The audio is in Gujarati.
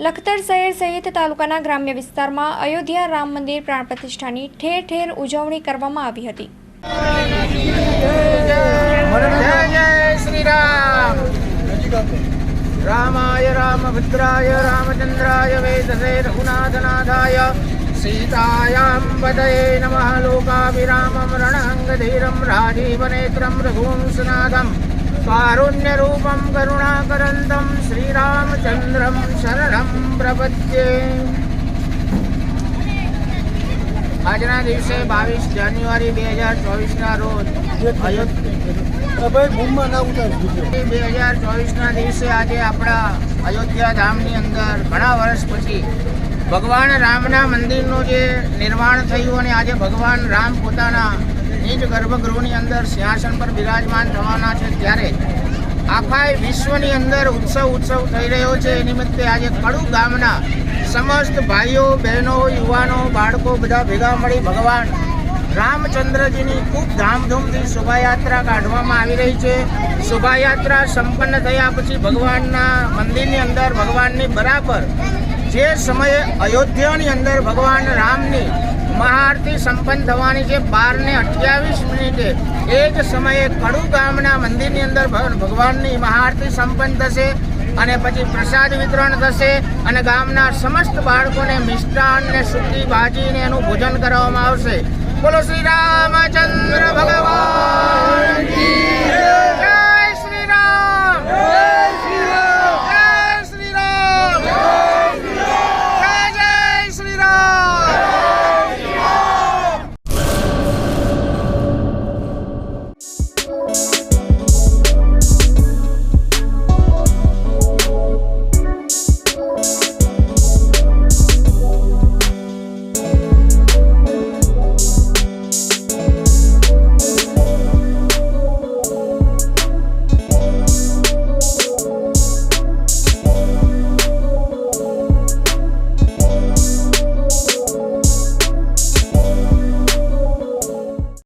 લખતર શહેર સહિત તાલુકાના ગ્રામ્ય વિસ્તારમાં અયોધ્યા રામ મંદિર પ્રાણ પ્રતિષ્ઠાની ઠેર ઠેર ઉજવણી કરવામાં આવી હતી. જય શ્રી રામ. રામાય રામભદ્રાય રામચંદ્રાય વેદસે રઘુનાથનાથાય સીતાયાં પતયે નમઃ. લોકાભિરામં રણાંગધીરં રાજીવનેત્રં રઘુવંશનાથં કારુણ્યરૂપં કરુણાકરંतं શ્રીરામચંદ્રં શરણં પ્રપદ્યે. આજના દિવસે 22 જાન્યુઆરી 2024ના રોજ 2024ના દિવસે આજે આપણા અયોધ્યા ધામની અંદર ઘણા વર્ષ પછી ભગવાન રામના મંદિરનું જે નિર્માણ થયું અને આજે ભગવાન રામ પોતાના નિજ ગર્ભગૃહની અંદર સિંહાસન પર બિરાજમાન થવાના છે, ત્યારે આખા વિશ્વની અંદર ઉત્સવ થઈ રહ્યો છે. એ નિમિત્તે આજે કડુ ગામના સમસ્ત ભાઈઓ બહેનો યુવાનો બાળકો બધા ભેગા મળી ભગવાન રામચંદ્રજીની ખૂબ ધામધૂમથી શોભાયાત્રા કાઢવામાં આવી રહી છે. શોભાયાત્રા સંપન્ન થયા પછી ભગવાનના મંદિરની અંદર ભગવાનની બરાબર જે સમયે અયોધ્યાની અંદર ભગવાન રામની મહાઆરતી સંપન્ન થવાની છે 12:28 એ જ સમયે કડુ ગામના મંદિરની અંદર ભગવાનની મહાઆરતી સંપન્ન થશે અને પછી પ્રસાદ વિતરણ થશે અને ગામના સમસ્ત બાળકોને મિષ્ટાન ને સૂકી ભાજીને એનું ભોજન કરવામાં આવશે. બોલો શ્રી રામચંદ્ર ભગવાન કી